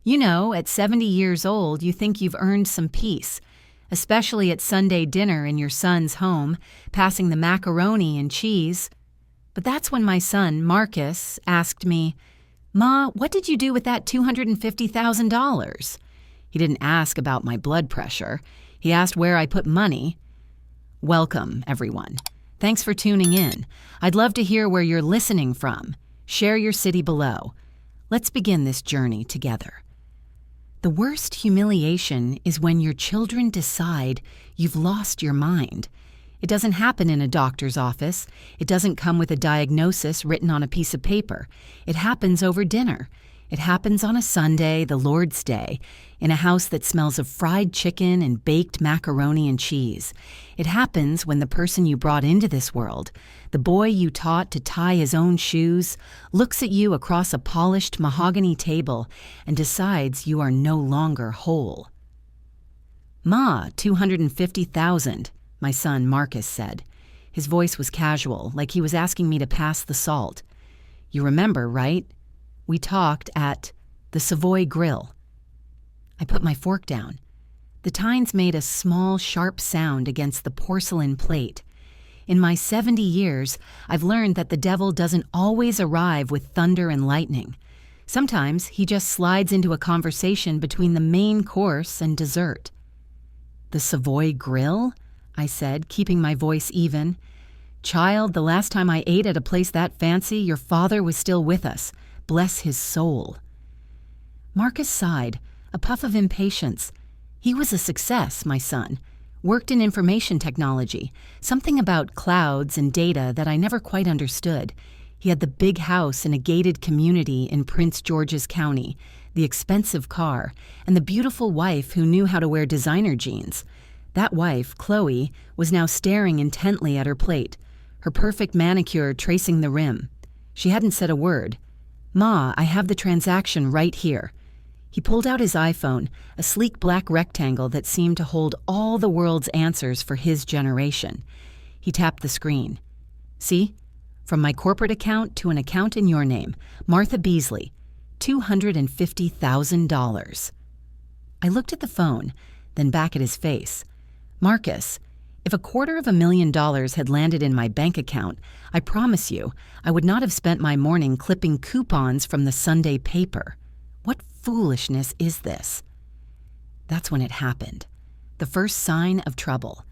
You know, at 70 years old, you think you've earned some peace, especially at Sunday dinner in your son's home, passing the macaroni and cheese. But that's when my son, Marcus, asked me, "Ma, what did you do with that $250,000? He didn't ask about my blood pressure. He asked where I put money. Welcome, everyone. Thanks for tuning in. I'd love to hear where you're listening from. Share your city below. Let's begin this journey together. The worst humiliation is when your children decide you've lost your mind. It doesn't happen in a doctor's office. It doesn't come with a diagnosis written on a piece of paper. It happens over dinner. It happens on a Sunday, the Lord's Day, in a house that smells of fried chicken and baked macaroni and cheese. It happens when the person you brought into this world, the boy you taught to tie his own shoes, looks at you across a polished mahogany table and decides you are no longer whole. "Ma, 250,000, my son Marcus said. His voice was casual, like he was asking me to pass the salt. You remember, right? We talked at the Savoy Grill. I put my fork down. The tines made a small, sharp sound against the porcelain plate. In my 70 years, I've learned that the devil doesn't always arrive with thunder and lightning. Sometimes he just slides into a conversation between the main course and dessert. The Savoy Grill? I said, keeping my voice even. Child, the last time I ate at a place that fancy, your father was still with us. Bless his soul. Marcus sighed, a puff of impatience. He was a success, my son. Worked in information technology, something about clouds and data that I never quite understood. He had the big house in a gated community in Prince George's County, the expensive car, and the beautiful wife who knew how to wear designer jeans. That wife, Chloe, was now staring intently at her plate, her perfect manicure tracing the rim. She hadn't said a word. "Ma, I have the transaction right here." He pulled out his iPhone, a sleek black rectangle that seemed to hold all the world's answers for his generation. He tapped the screen. "See? From my corporate account to an account in your name, Martha Beasley, $250,000. I looked at the phone, then back at his face. "Marcus, if $250,000 had landed in my bank account, I promise you, I would not have spent my morning clipping coupons from the Sunday paper. What foolishness is this?" That's when it happened. The first sign of trouble.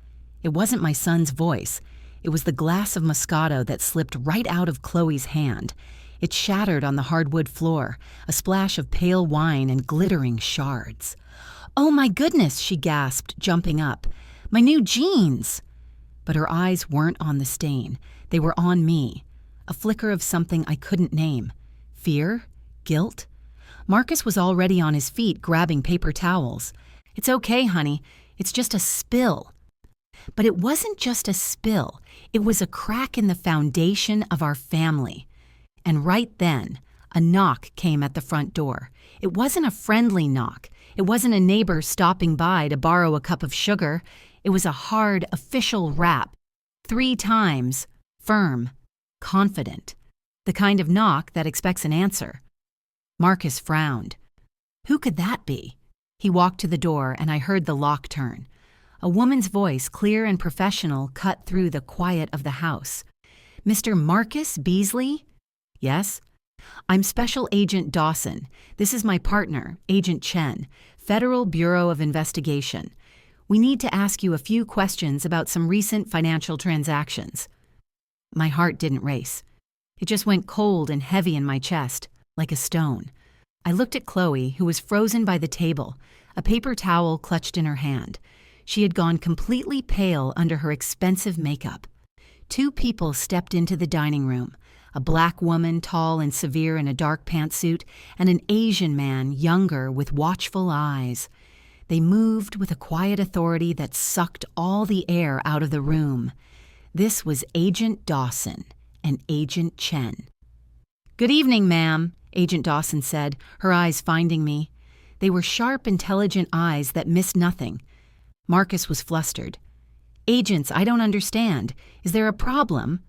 It wasn't my son's voice. It was the glass of Moscato that slipped right out of Chloe's hand. It shattered on the hardwood floor, a splash of pale wine and glittering shards. "Oh my goodness," she gasped, jumping up. "My new jeans!" But her eyes weren't on the stain. They were on me. A flicker of something I couldn't name. Fear? Guilt? Marcus was already on his feet, grabbing paper towels. "It's okay, honey. It's just a spill." But it wasn't just a spill. It was a crack in the foundation of our family. And right then, a knock came at the front door. It wasn't a friendly knock. It wasn't a neighbor stopping by to borrow a cup of sugar. It was a hard, official rap. 3 times, firm, confident. The kind of knock that expects an answer. Marcus frowned. Who could that be? He walked to the door and I heard the lock turn. A woman's voice, clear and professional, cut through the quiet of the house. "Mr. Marcus Beasley?" "Yes." "I'm Special Agent Dawson. This is my partner, Agent Chen, Federal Bureau of Investigation. We need to ask you a few questions about some recent financial transactions." My heart didn't race. It just went cold and heavy in my chest, like a stone. I looked at Chloe, who was frozen by the table, a paper towel clutched in her hand. She had gone completely pale under her expensive makeup. 2 people stepped into the dining room, a black woman, tall and severe in a dark pantsuit, and an Asian man, younger, with watchful eyes. They moved with a quiet authority that sucked all the air out of the room. This was Agent Dawson and Agent Chen. "Good evening, ma'am," Agent Dawson said, her eyes finding me. They were sharp, intelligent eyes that missed nothing. Marcus was flustered. "Agents, I don't understand. Is there a problem?"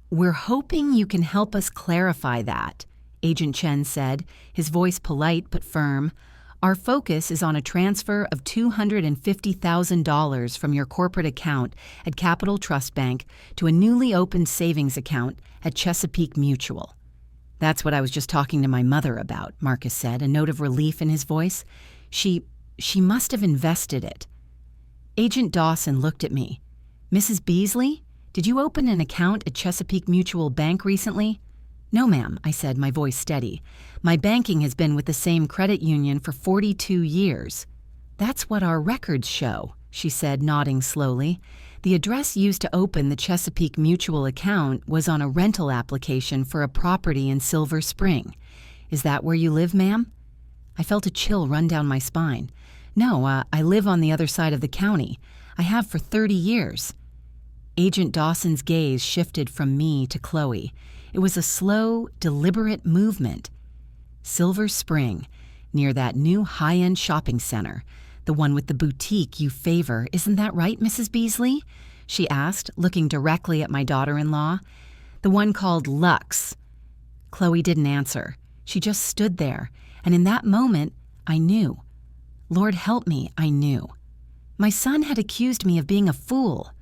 "We're hoping you can help us clarify that," Agent Chen said, his voice polite but firm. Our focus is on a transfer of $250,000 from your corporate account at Capital Trust Bank to a newly opened savings account at Chesapeake Mutual. That's what I was just talking to my mother about, Marcus said, a note of relief in his voice. She must have invested it. Agent Dawson looked at me. Mrs. Beasley, did you open an account at Chesapeake Mutual Bank recently? No, ma'am, I said, my voice steady. My banking has been with the same credit union for 42 years. That's what our records show, she said, nodding slowly. The address used to open the Chesapeake Mutual account was on a rental application for a property in Silver Spring. Is that where you live, ma'am? I felt a chill run down my spine. No, I live on the other side of the county. I have for 30 years. Agent Dawson's gaze shifted from me to Chloe. It was a slow, deliberate movement. Silver Spring, near that new high-end shopping center, the one with the boutique you favor, isn't that right, Mrs. Beasley? She asked, looking directly at my daughter-in-law. The one called Lux. Chloe didn't answer. She just stood there, and in that moment, I knew. Lord help me, I knew. My son had accused me of being a fool.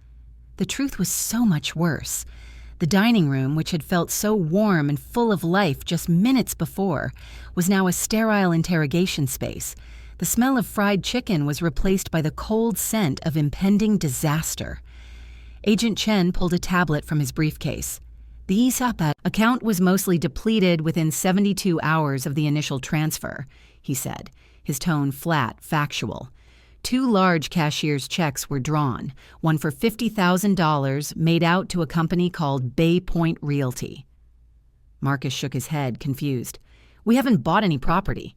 The truth was so much worse. The dining room, which had felt so warm and full of life just minutes before, was now a sterile interrogation space. The smell of fried chicken was replaced by the cold scent of impending disaster. Agent Chen pulled a tablet from his briefcase. The ESOP account was mostly depleted within 72 hours of the initial transfer, he said, his tone flat, factual. 2 large cashier's checks were drawn, one for $50,000 made out to a company called Bay Point Realty. Marcus shook his head, confused. We haven't bought any property.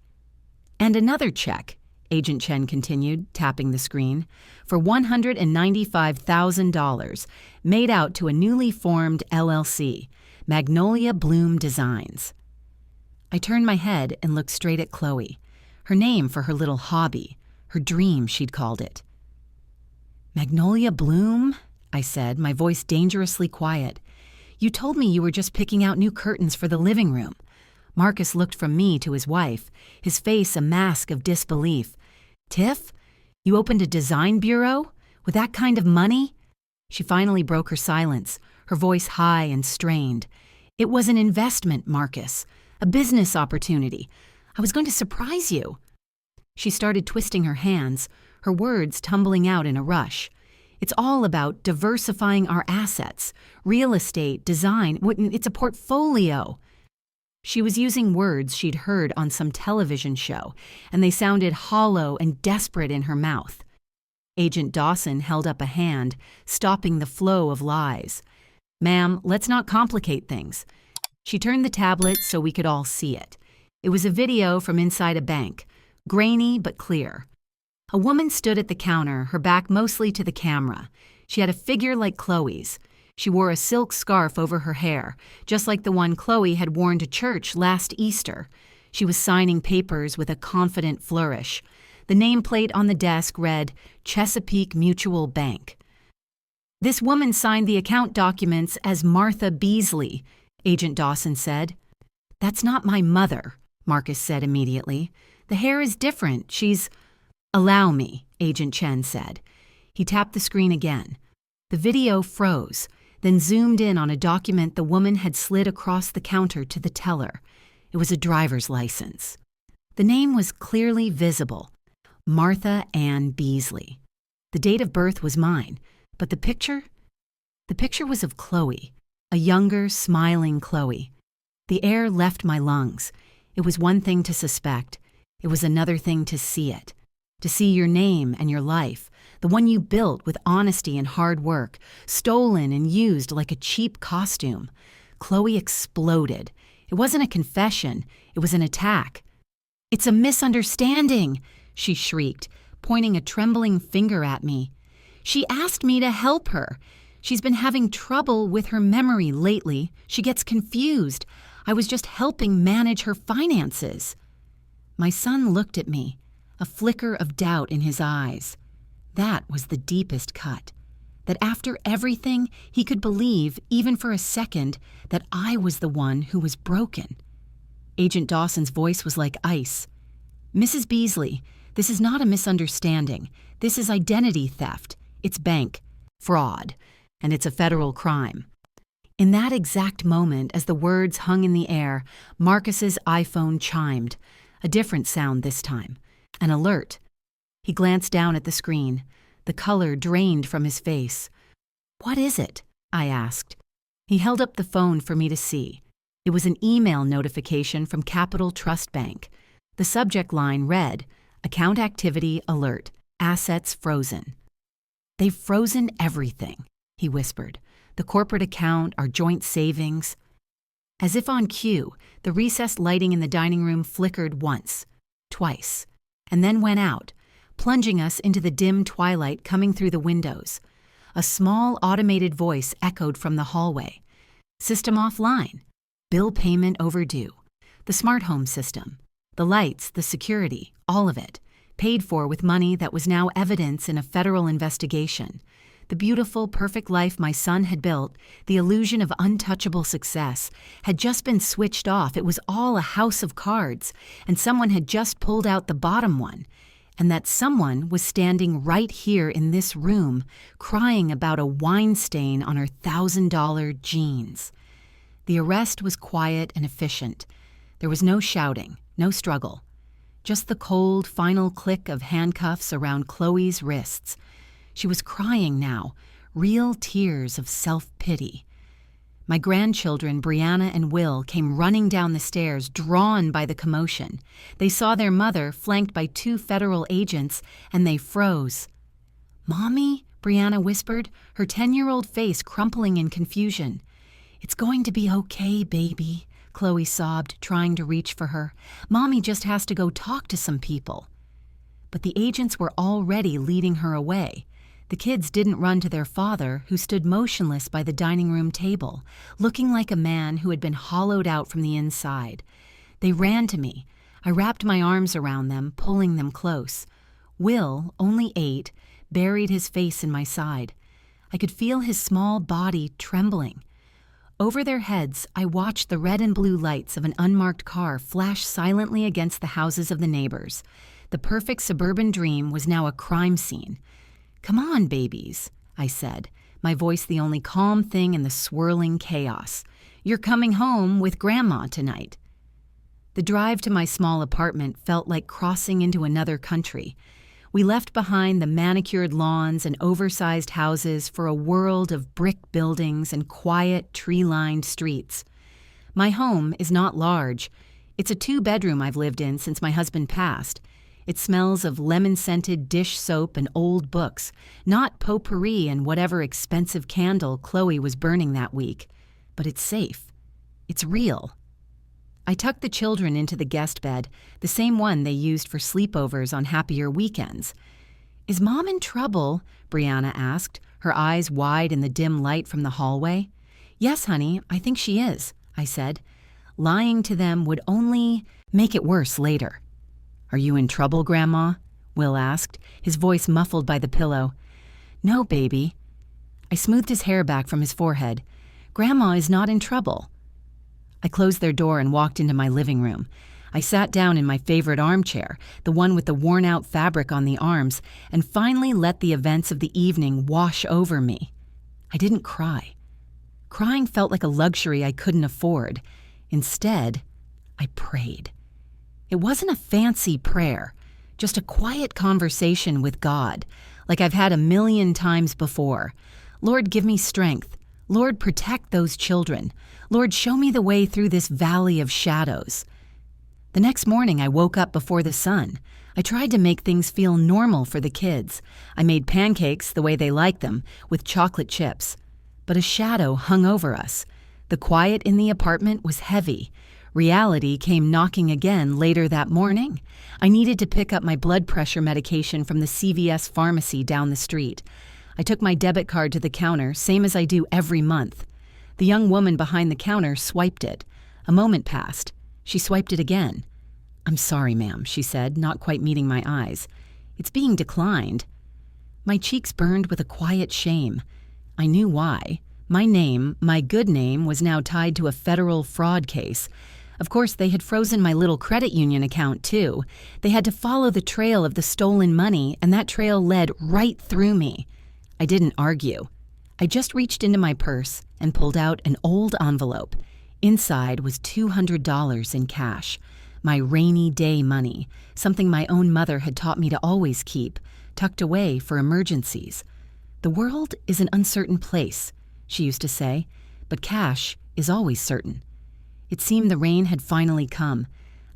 And another check, Agent Chen continued, tapping the screen, for $195,000, made out to a newly formed LLC, Magnolia Bloom Designs. I turned my head and looked straight at Chloe, her name for her little hobby. Her dream, she'd called it. Magnolia Bloom? I said, my voice dangerously quiet. You told me you were just picking out new curtains for the living room. Marcus looked from me to his wife, his face a mask of disbelief. Tiff? You opened a design bureau? With that kind of money? She finally broke her silence, her voice high and strained. It was an investment, Marcus. A business opportunity. I was going to surprise you. She started twisting her hands, her words tumbling out in a rush. It's all about diversifying our assets, real estate, design. It's a portfolio. She was using words she'd heard on some television show, and they sounded hollow and desperate in her mouth. Agent Dawson held up a hand, stopping the flow of lies. Ma'am, let's not complicate things. She turned the tablet so we could all see it. It was a video from inside a bank. Grainy but clear. A woman stood at the counter, her back mostly to the camera. She had a figure like Chloe's. She wore a silk scarf over her hair, just like the one Chloe had worn to church last Easter. She was signing papers with a confident flourish. The nameplate on the desk read, Chesapeake Mutual Bank. This woman signed the account documents as Martha Beasley, Agent Dawson said. That's not my mother, Marcus said immediately. The hair is different. She's... Allow me, Agent Chen said. He tapped the screen again. The video froze, then zoomed in on a document the woman had slid across the counter to the teller. It was a driver's license. The name was clearly visible. Martha Ann Beasley. The date of birth was mine, but the picture? The picture was of Chloe, a younger, smiling Chloe. The air left my lungs. It was one thing to suspect. It was another thing to see it. To see your name and your life, the one you built with honesty and hard work, stolen and used like a cheap costume. Chloe exploded. It wasn't a confession. It was an attack. It's a misunderstanding, she shrieked, pointing a trembling finger at me. She asked me to help her. She's been having trouble with her memory lately. She gets confused. I was just helping manage her finances. My son looked at me, a flicker of doubt in his eyes. That was the deepest cut. That after everything, he could believe, even for a second, that I was the one who was broken. Agent Dawson's voice was like ice. Mrs. Beasley, this is not a misunderstanding. This is identity theft. It's bank fraud, and it's a federal crime. In that exact moment, as the words hung in the air, Marcus's iPhone chimed. A different sound this time. An alert. He glanced down at the screen. The color drained from his face. "What is it?" I asked. He held up the phone for me to see. It was an email notification from Capital Trust Bank. The subject line read, "Account activity alert. Assets frozen." "They've frozen everything," he whispered. "The corporate account, our joint savings." As if on cue, the recessed lighting in the dining room flickered once, twice, and then went out, plunging us into the dim twilight coming through the windows. A small automated voice echoed from the hallway. "System offline. Bill payment overdue. The smart home system. The lights, the security, all of it. Paid for with money that was now evidence in a federal investigation. The beautiful, perfect life my son had built, the illusion of untouchable success, had just been switched off. It was all a house of cards, and someone had just pulled out the bottom one. And that someone was standing right here in this room, crying about a wine stain on her $1,000 jeans. The arrest was quiet and efficient. There was no shouting, no struggle. Just the cold, final click of handcuffs around Chloe's wrists. She was crying now, real tears of self-pity. My grandchildren, Brianna and Will, came running down the stairs, drawn by the commotion. They saw their mother, flanked by 2 federal agents, and they froze. "Mommy?" Brianna whispered, her 10-year-old face crumpling in confusion. "It's going to be okay, baby," Chloe sobbed, trying to reach for her. "Mommy just has to go talk to some people." But the agents were already leading her away. The kids didn't run to their father, who stood motionless by the dining room table, looking like a man who had been hollowed out from the inside. They ran to me. I wrapped my arms around them, pulling them close. Will, only 8, buried his face in my side. I could feel his small body trembling. Over their heads, I watched the red and blue lights of an unmarked car flash silently against the houses of the neighbors. The perfect suburban dream was now a crime scene. "Come on, babies," I said, my voice the only calm thing in the swirling chaos. "You're coming home with Grandma tonight." The drive to my small apartment felt like crossing into another country. We left behind the manicured lawns and oversized houses for a world of brick buildings and quiet, tree-lined streets. My home is not large. It's a 2-bedroom I've lived in since my husband passed. It smells of lemon-scented dish soap and old books, not potpourri and whatever expensive candle Chloe was burning that week. But it's safe. It's real. I tucked the children into the guest bed, the same one they used for sleepovers on happier weekends. "Is Mom in trouble?" Brianna asked, her eyes wide in the dim light from the hallway. "Yes, honey, I think she is," I said. Lying to them would only make it worse later. "Are you in trouble, Grandma?" Will asked, his voice muffled by the pillow. "No, baby." I smoothed his hair back from his forehead. "Grandma is not in trouble." I closed their door and walked into my living room. I sat down in my favorite armchair, the one with the worn-out fabric on the arms, and finally let the events of the evening wash over me. I didn't cry. Crying felt like a luxury I couldn't afford. Instead, I prayed. It wasn't a fancy prayer, just a quiet conversation with God, like I've had 1,000,000 times before. "Lord, give me strength. Lord, protect those children. Lord, show me the way through this valley of shadows." The next morning, I woke up before the sun. I tried to make things feel normal for the kids. I made pancakes the way they liked them, with chocolate chips. But a shadow hung over us. The quiet in the apartment was heavy. Reality came knocking again later that morning. I needed to pick up my blood pressure medication from the CVS pharmacy down the street. I took my debit card to the counter, same as I do every month. The young woman behind the counter swiped it. A moment passed. She swiped it again. "I'm sorry, ma'am," she said, not quite meeting my eyes. "It's being declined." My cheeks burned with a quiet shame. I knew why. My name, my good name, was now tied to a federal fraud case. Of course, they had frozen my little credit union account, too. They had to follow the trail of the stolen money, and that trail led right through me. I didn't argue. I just reached into my purse and pulled out an old envelope. Inside was $200 in cash, my rainy day money, something my own mother had taught me to always keep, tucked away for emergencies. The world is an uncertain place, she used to say, but cash is always certain. It seemed the rain had finally come.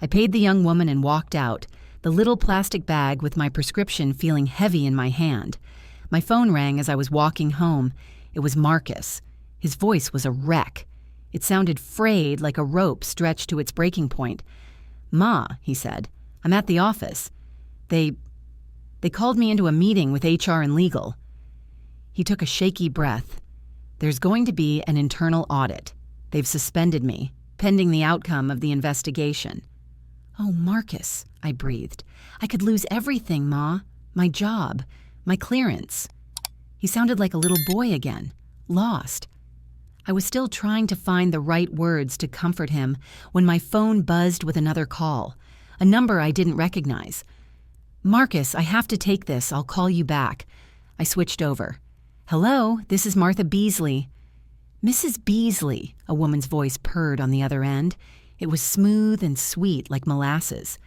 I paid the young woman and walked out, the little plastic bag with my prescription feeling heavy in my hand. My phone rang as I was walking home. It was Marcus. His voice was a wreck. It sounded frayed like a rope stretched to its breaking point. "Ma," he said, "I'm at the office. They called me into a meeting with HR and legal." He took a shaky breath. "There's going to be an internal audit. They've suspended me, pending the outcome of the investigation." "Oh, Marcus," I breathed. "I could lose everything, Ma. My job, my clearance." He sounded like a little boy again, lost. I was still trying to find the right words to comfort him when my phone buzzed with another call, a number I didn't recognize. "Marcus, I have to take this. I'll call you back." I switched over. "Hello, this is Martha Beasley." "Mrs. Beasley," a woman's voice purred on the other end. It was smooth and sweet like molasses.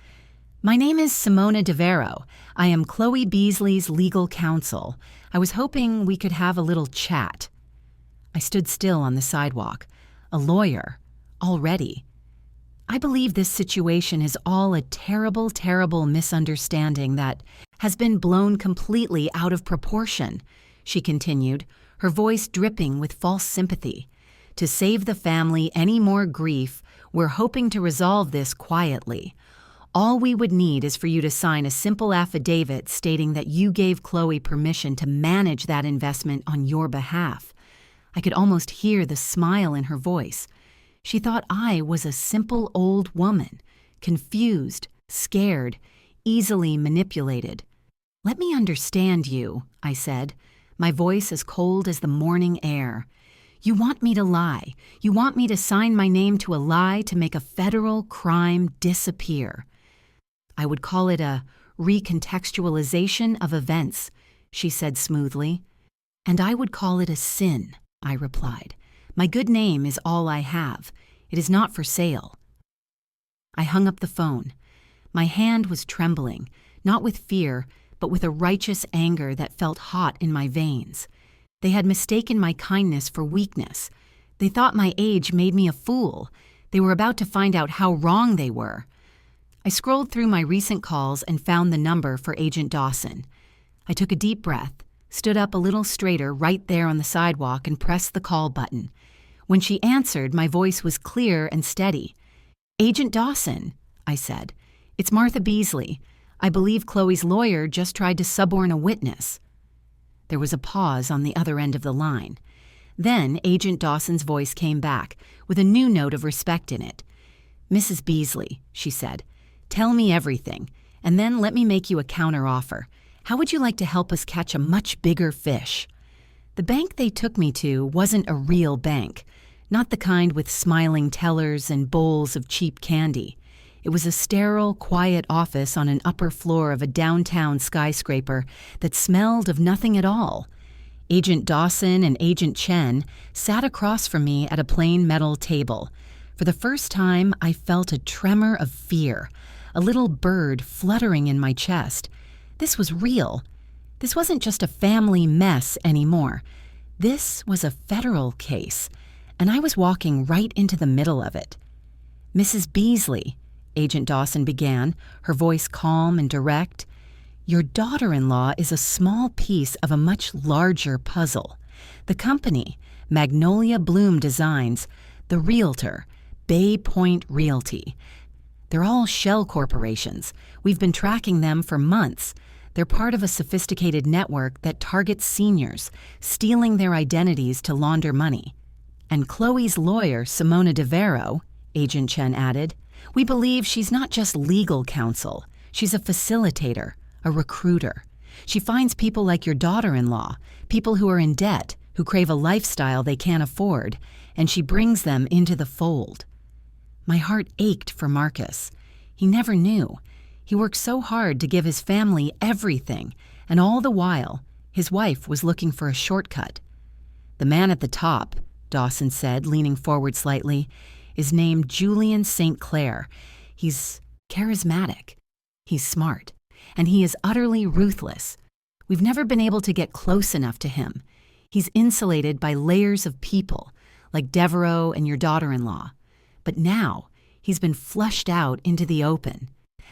"My name is Simona DeVero. I am Chloe Beasley's legal counsel. I was hoping we could have a little chat." I stood still on the sidewalk. A lawyer. Already. "I believe this situation is all a terrible, terrible misunderstanding that has been blown completely out of proportion," she continued, her voice dripping with false sympathy. "To save the family any more grief, we're hoping to resolve this quietly. All we would need is for you to sign a simple affidavit stating that you gave Chloe permission to manage that investment on your behalf." I could almost hear the smile in her voice. She thought I was a simple old woman, confused, scared, easily manipulated. "Let me understand you," I said, my voice as cold as the morning air. "You want me to lie. You want me to sign my name to a lie to make a federal crime disappear." "I would call it a recontextualization of events," she said smoothly. "And I would call it a sin," I replied. "My good name is all I have. It is not for sale." I hung up the phone. My hand was trembling, not with fear, but with a righteous anger that felt hot in my veins. They had mistaken my kindness for weakness. They thought my age made me a fool. They were about to find out how wrong they were. I scrolled through my recent calls and found the number for Agent Dawson. I took a deep breath, stood up a little straighter right there on the sidewalk and pressed the call button. When she answered, my voice was clear and steady. "Agent Dawson," I said. "It's Martha Beasley. I believe Chloe's lawyer just tried to suborn a witness." There was a pause on the other end of the line. Then Agent Dawson's voice came back, with a new note of respect in it. "Mrs. Beasley," she said, "tell me everything, and then let me make you a counteroffer. How would you like to help us catch a much bigger fish?" The bank they took me to wasn't a real bank, not the kind with smiling tellers and bowls of cheap candy. It was a sterile, quiet office on an upper floor of a downtown skyscraper that smelled of nothing at all. Agent Dawson and Agent Chen sat across from me at a plain metal table. For the first time, I felt a tremor of fear, a little bird fluttering in my chest. This was real. This wasn't just a family mess anymore. This was a federal case, and I was walking right into the middle of it. "Mrs. Beasley," Agent Dawson began, her voice calm and direct, "your daughter-in-law is a small piece of a much larger puzzle. The company, Magnolia Bloom Designs, the realtor, Bay Point Realty. They're all shell corporations. We've been tracking them for months. They're part of a sophisticated network that targets seniors, stealing their identities to launder money. And Chloe's lawyer, Simona DeVero," Agent Chen added, "we believe she's not just legal counsel. She's a facilitator, a recruiter. She finds people like your daughter-in-law, people who are in debt, who crave a lifestyle they can't afford, and she brings them into the fold." My heart ached for Marcus. He never knew. He worked so hard to give his family everything, and all the while, his wife was looking for a shortcut. The man at the top, Dawson said, leaning forward slightly, is named Julian St. Clair. He's charismatic. He's smart. And he is utterly ruthless. We've never been able to get close enough to him. He's insulated by layers of people, like Devereaux and your daughter-in-law. But now, he's been flushed out into the open.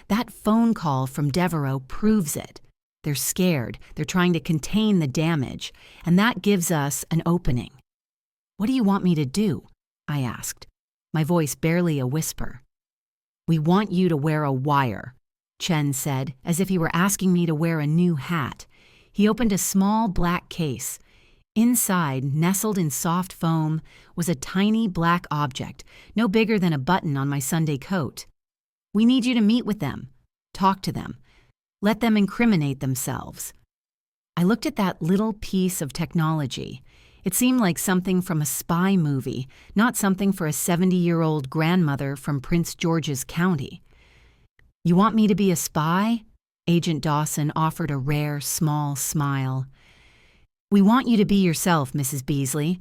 That phone call from Devereaux proves it. They're scared, they're trying to contain the damage, and that gives us an opening. "What do you want me to do?" I asked, my voice barely a whisper. "We want you to wear a wire," Chen said, as if he were asking me to wear a new hat. He opened a small black case. Inside, nestled in soft foam, was a tiny black object, no bigger than a button on my Sunday coat. "We need you to meet with them, talk to them, let them incriminate themselves." I looked at that little piece of technology. It seemed like something from a spy movie, not something for a 70-year-old grandmother from Prince George's County. "You want me to be a spy?" Agent Dawson offered a rare, small smile. "We want you to be yourself, Mrs. Beasley,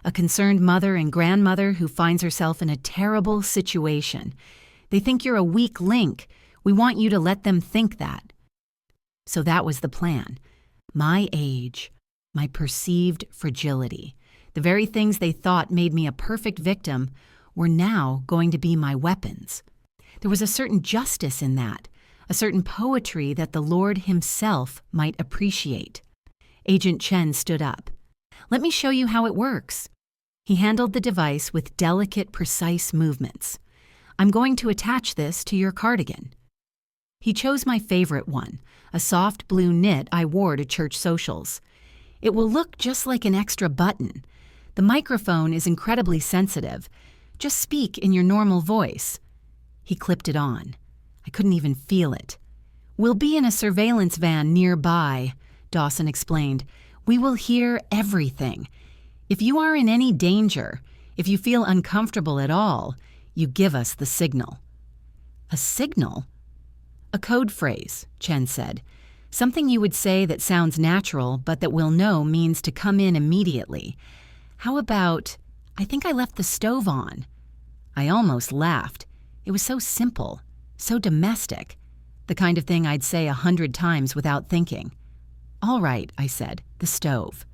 a concerned mother and grandmother who finds herself in a terrible situation. They think you're a weak link. We want you to let them think that." So that was the plan. My age, my perceived fragility, the very things they thought made me a perfect victim, were now going to be my weapons. There was a certain justice in that, a certain poetry that the Lord himself might appreciate. Agent Chen stood up. "Let me show you how it works." He handled the device with delicate, precise movements. "I'm going to attach this to your cardigan." He chose my favorite one, a soft blue knit I wore to church socials. "It will look just like an extra button. The microphone is incredibly sensitive. Just speak in your normal voice." He clipped it on. I couldn't even feel it. "We'll be in a surveillance van nearby," Dawson explained. "We will hear everything. If you are in any danger, if you feel uncomfortable at all, you give us the signal." "A signal?" "A code phrase," Chen said. "Something you would say that sounds natural, but that we'll know means to come in immediately. How about, 'I think I left the stove on'?" I almost laughed. It was so simple, so domestic, the kind of thing I'd say 100 times without thinking. "All right," I said, "the stove."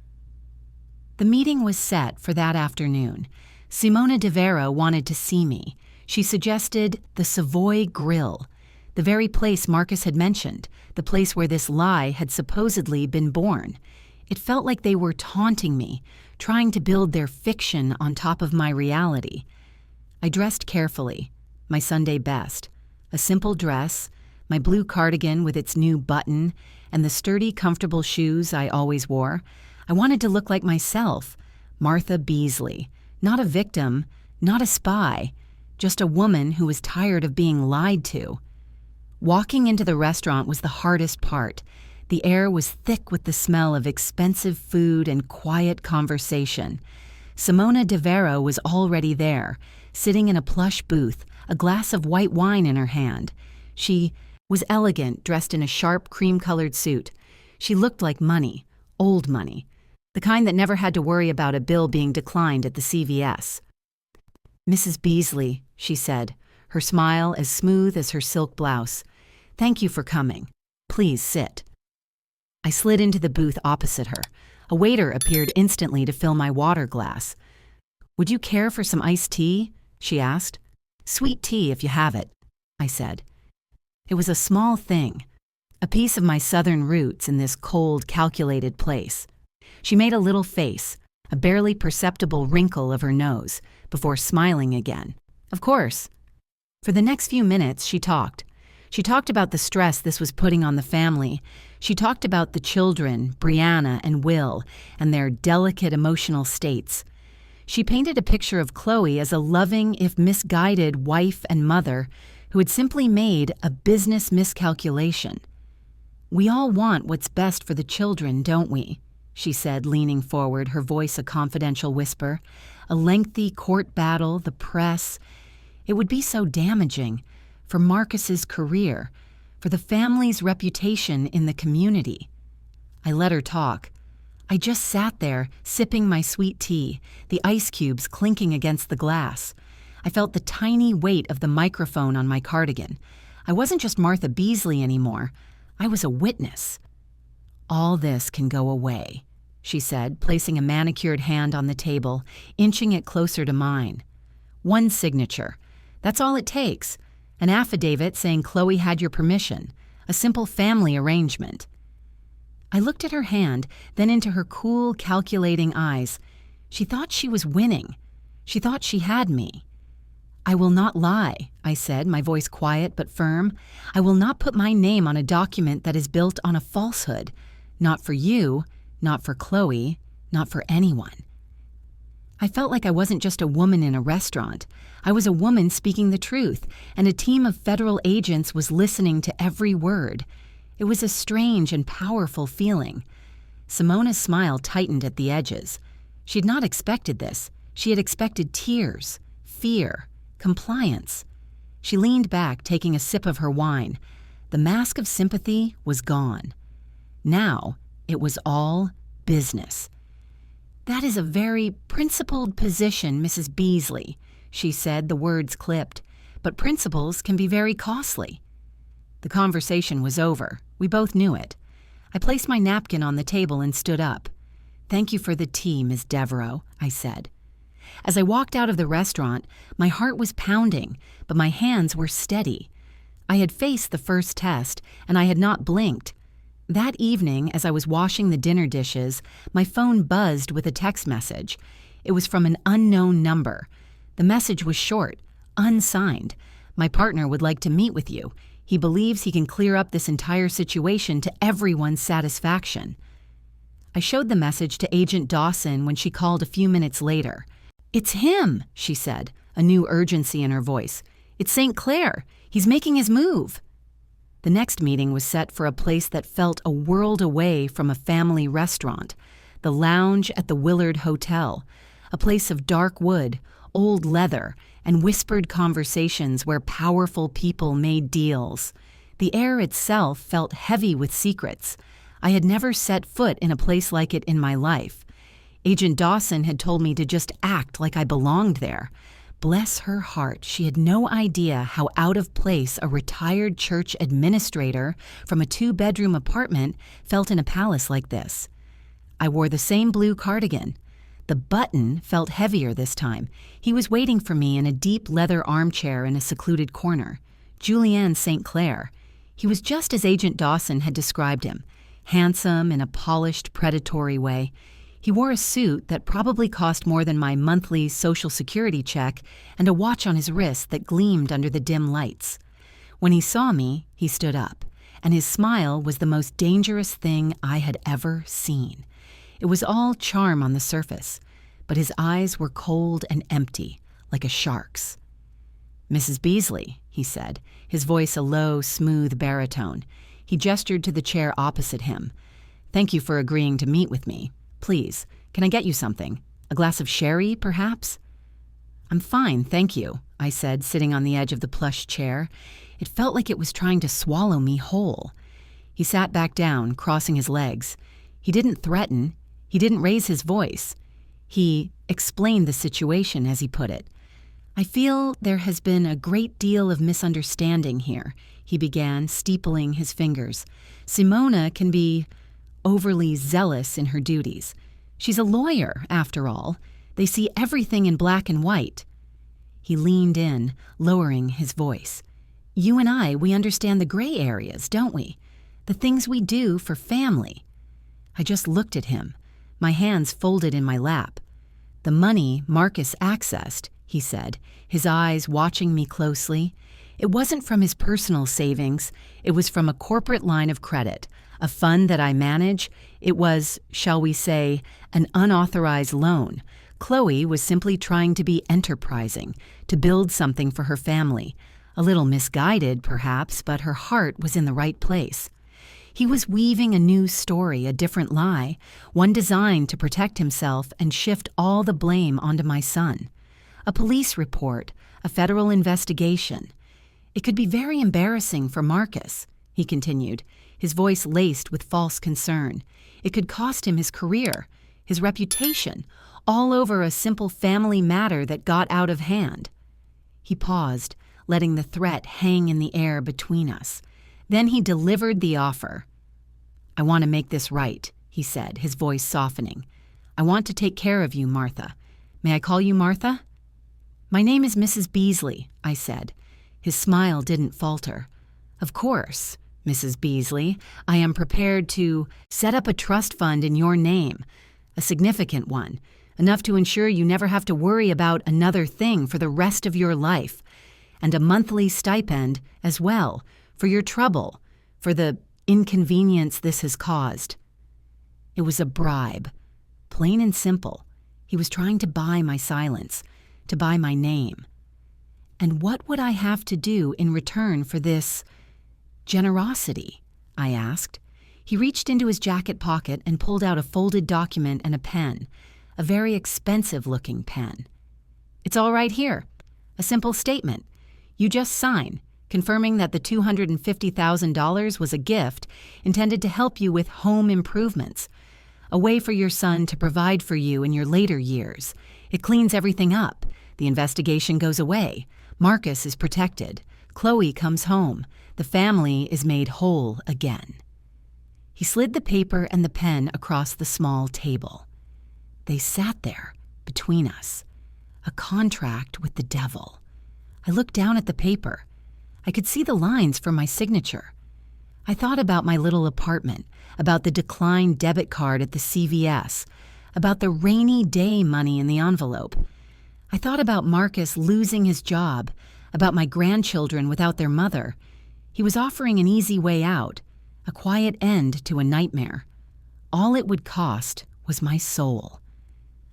The meeting was set for that afternoon. Simona Devereaux wanted to see me. She suggested the Savoy Grill, the very place Marcus had mentioned, the place where this lie had supposedly been born. It felt like they were taunting me, trying to build their fiction on top of my reality. I dressed carefully, my Sunday best, a simple dress, my blue cardigan with its new button, and the sturdy, comfortable shoes I always wore. I wanted to look like myself, Martha Beasley, not a victim, not a spy, just a woman who was tired of being lied to. Walking into the restaurant was the hardest part. The air was thick with the smell of expensive food and quiet conversation. Simona Devereaux was already there, sitting in a plush booth, a glass of white wine in her hand. She was elegant, dressed in a sharp cream-colored suit. She looked like money, old money, the kind that never had to worry about a bill being declined at the CVS. "Mrs. Beasley," she said, her smile as smooth as her silk blouse. "Thank you for coming. Please sit." I slid into the booth opposite her. A waiter appeared instantly to fill my water glass. "Would you care for some iced tea?" she asked. "Sweet tea if you have it," I said. It was a small thing, a piece of my southern roots in this cold, calculated place. She made a little face, a barely perceptible wrinkle of her nose, before smiling again. "Of course." For the next few minutes, she talked. She talked about the stress this was putting on the family. She talked about the children, Brianna and Will, and their delicate emotional states. She painted a picture of Chloe as a loving, if misguided, wife and mother who had simply made a business miscalculation. "We all want what's best for the children, don't we?" she said, leaning forward, her voice a confidential whisper. "A lengthy court battle, the press. It would be so damaging for Marcus's career, for the family's reputation in the community. I let her talk. I just sat there, sipping my sweet tea, the ice cubes clinking against the glass. I felt the tiny weight of the microphone on my cardigan. I wasn't just Martha Beasley anymore. I was a witness. "All this can go away," she said, placing a manicured hand on the table, inching it closer to mine. "One signature. That's all it takes. An affidavit saying Chloe had your permission. A simple family arrangement." I looked at her hand, then into her cool, calculating eyes. She thought she was winning. She thought she had me. "I will not lie," I said, my voice quiet but firm. "I will not put my name on a document that is built on a falsehood. Not for you, not for Chloe, not for anyone." I felt like I wasn't just a woman in a restaurant. I was a woman speaking the truth, and a team of federal agents was listening to every word. It was a strange and powerful feeling. Simona's smile tightened at the edges. She had not expected this. She had expected tears, fear, compliance. She leaned back, taking a sip of her wine. The mask of sympathy was gone. Now it was all business. "That is a very principled position, Mrs. Beasley," she said, the words clipped. "But principles can be very costly." The conversation was over. We both knew it. I placed my napkin on the table and stood up. "Thank you for the tea, Miss Devereaux," I said. As I walked out of the restaurant, my heart was pounding, but my hands were steady. I had faced the first test, and I had not blinked. That evening, as I was washing the dinner dishes, my phone buzzed with a text message. It was from an unknown number. The message was short, unsigned. "My partner would like to meet with you. He believes he can clear up this entire situation to everyone's satisfaction." I showed the message to Agent Dawson when she called a few minutes later. "It's him," she said, a new urgency in her voice. "It's St. Clair. He's making his move." The next meeting was set for a place that felt a world away from a family restaurant, the lounge at the Willard Hotel, a place of dark wood, old leather, and whispered conversations where powerful people made deals. The air itself felt heavy with secrets. I had never set foot in a place like it in my life. Agent Dawson had told me to just act like I belonged there. Bless her heart, she had no idea how out of place a retired church administrator from a 2-bedroom apartment felt in a palace like this. I wore the same blue cardigan. The button felt heavier this time. He was waiting for me in a deep leather armchair in a secluded corner. Julian St. Clair. He was just as Agent Dawson had described him, handsome in a polished, predatory way. He wore a suit that probably cost more than my monthly Social Security check and a watch on his wrist that gleamed under the dim lights. When he saw me, he stood up, and his smile was the most dangerous thing I had ever seen. It was all charm on the surface, but his eyes were cold and empty, like a shark's. "Mrs. Beasley," he said, his voice a low, smooth baritone. He gestured to the chair opposite him. "Thank you for agreeing to meet with me. Please, can I get you something? A glass of sherry, perhaps?" "I'm fine, thank you," I said, sitting on the edge of the plush chair. It felt like it was trying to swallow me whole. He sat back down, crossing his legs. He didn't threaten. He didn't raise his voice. He explained the situation, as he put it. "I feel there has been a great deal of misunderstanding here," he began, steepling his fingers. "Simona can be overly zealous in her duties. She's a lawyer, after all. They see everything in black and white." He leaned in, lowering his voice. "You and I, we understand the gray areas, don't we? The things we do for family." I just looked at him, my hands folded in my lap. "The money Marcus accessed," he said, his eyes watching me closely. "It wasn't from his personal savings. It was from a corporate line of credit, a fund that I manage. It was, shall we say, an unauthorized loan. Chloe was simply trying to be enterprising, to build something for her family. A little misguided, perhaps, but her heart was in the right place. He was weaving a new story, a different lie, one designed to protect himself and shift all the blame onto my son. A police report, a federal investigation. It could be very embarrassing for Marcus, he continued, his voice laced with false concern. It could cost him his career, his reputation, all over a simple family matter that got out of hand. He paused, letting the threat hang in the air between us. Then he delivered the offer. "I want to make this right," he said, his voice softening. "I want to take care of you, Martha. May I call you Martha?" "My name is Mrs. Beasley," I said. His smile didn't falter. "Of course, Mrs. Beasley, I am prepared to set up a trust fund in your name, a significant one, enough to ensure you never have to worry about another thing for the rest of your life, and a monthly stipend as well, for your trouble, for the inconvenience this has caused." It was a bribe, plain and simple. He was trying to buy my silence, to buy my name. And what would I have to do in return for this generosity? I asked. He reached into his jacket pocket and pulled out a folded document and a pen, a very expensive-looking pen. "It's all right here. A simple statement. You just sign, confirming that the $250,000 was a gift intended to help you with home improvements, a way for your son to provide for you in your later years. It cleans everything up. The investigation goes away. Marcus is protected. Chloe comes home. The family is made whole again." He slid the paper and the pen across the small table. They sat there, between us. A contract with the devil. I looked down at the paper. I could see the lines from my signature. I thought about my little apartment, about the declined debit card at the CVS, about the rainy day money in the envelope. I thought about Marcus losing his job, about my grandchildren without their mother. He was offering an easy way out, a quiet end to a nightmare. All it would cost was my soul.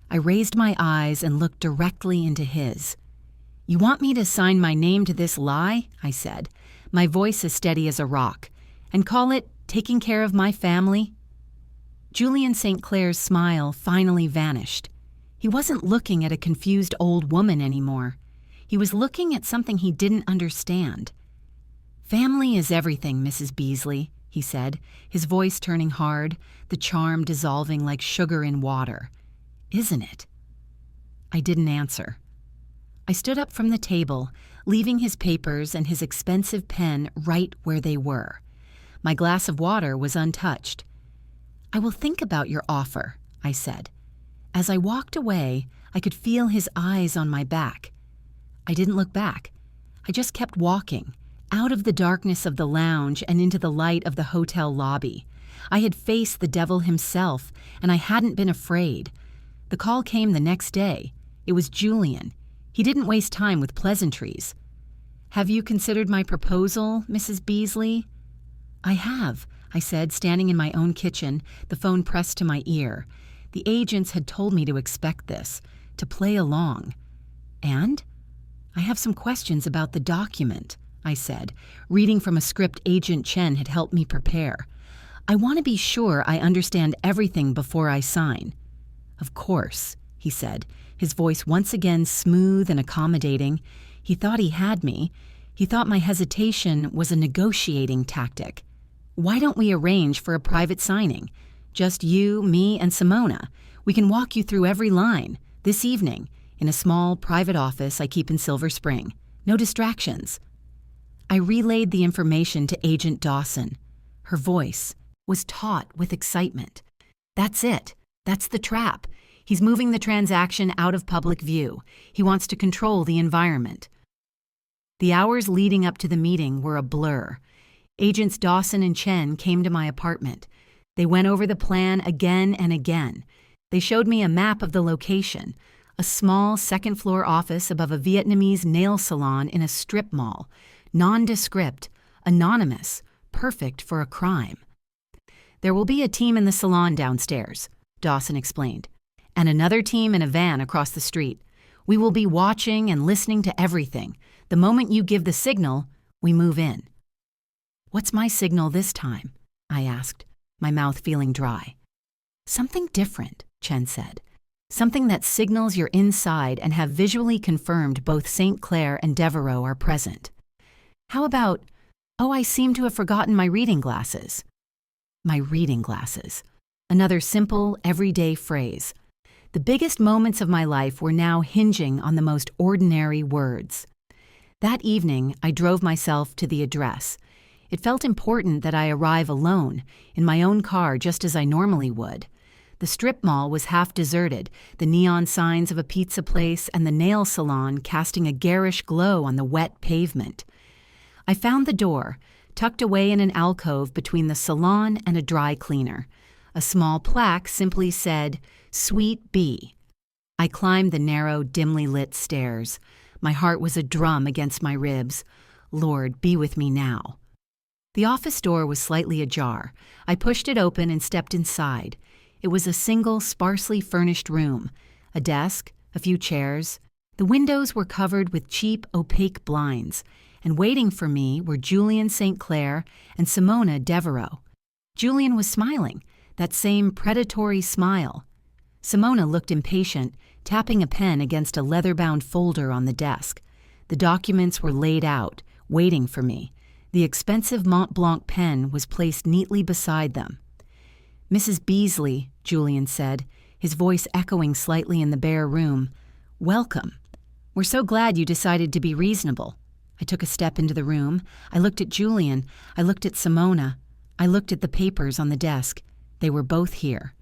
I raised my eyes and looked directly into his. "You want me to sign my name to this lie?" I said, my voice as steady as a rock, "and call it taking care of my family?" Julian St. Clair's smile finally vanished. He wasn't looking at a confused old woman anymore. He was looking at something he didn't understand. "Family is everything, Mrs. Beasley," he said, his voice turning hard, the charm dissolving like sugar in water. "Isn't it?" I didn't answer. I stood up from the table, leaving his papers and his expensive pen right where they were. My glass of water was untouched. "I will think about your offer," I said. As I walked away, I could feel his eyes on my back. I didn't look back. I just kept walking, out of the darkness of the lounge and into the light of the hotel lobby. I had faced the devil himself, and I hadn't been afraid. The call came the next day. It was Julian. He didn't waste time with pleasantries. "Have you considered my proposal, Mrs. Beasley?" "I have," I said, standing in my own kitchen, the phone pressed to my ear. The agents had told me to expect this, to play along. "And?" "I have some questions about the document," I said, reading from a script Agent Chen had helped me prepare. "I want to be sure I understand everything before I sign." "Of course," he said, his voice once again smooth and accommodating. He thought he had me. He thought my hesitation was a negotiating tactic. "Why don't we arrange for a private signing? Just you, me, and Simona. We can walk you through every line, this evening, in a small private office I keep in Silver Spring. No distractions." I relayed the information to Agent Dawson. Her voice was taut with excitement. "That's it. That's the trap. He's moving the transaction out of public view. He wants to control the environment." The hours leading up to the meeting were a blur. Agents Dawson and Chen came to my apartment. They went over the plan again and again. They showed me a map of the location, a small second-floor office above a Vietnamese nail salon in a strip mall, nondescript, anonymous, perfect for a crime. "There will be a team in the salon downstairs," Dawson explained, "and another team in a van across the street. We will be watching and listening to everything. The moment you give the signal, we move in." "What's my signal this time?" I asked, my mouth feeling dry. "Something different," Chen said. something that signals you're inside and have visually confirmed both St. Clair and Devereaux are present. How about, oh, I seem to have forgotten my reading glasses. My reading glasses. Another simple, everyday phrase. The biggest moments of my life were now hinging on the most ordinary words. That evening, I drove myself to the address. It felt important that I arrive alone, in my own car just as I normally would. The strip mall was half deserted, the neon signs of a pizza place and the nail salon casting a garish glow on the wet pavement. I found the door, tucked away in an alcove between the salon and a dry cleaner. A small plaque simply said, "Suite B." I climbed the narrow, dimly lit stairs. My heart was a drum against my ribs. Lord, be with me now. The office door was slightly ajar. I pushed it open and stepped inside. It was a single, sparsely furnished room. A desk, a few chairs. The windows were covered with cheap, opaque blinds, and waiting for me were Julian St. Clair and Simona Devereaux. Julian was smiling, that same predatory smile. Simona looked impatient, tapping a pen against a leather-bound folder on the desk. The documents were laid out, waiting for me. The expensive Mont Blanc pen was placed neatly beside them. "Mrs. Beasley," Julian said, his voice echoing slightly in the bare room, "welcome. We're so glad you decided to be reasonable." I took a step into the room. I looked at Julian. I looked at Simona. I looked at the papers on the desk. They were both here.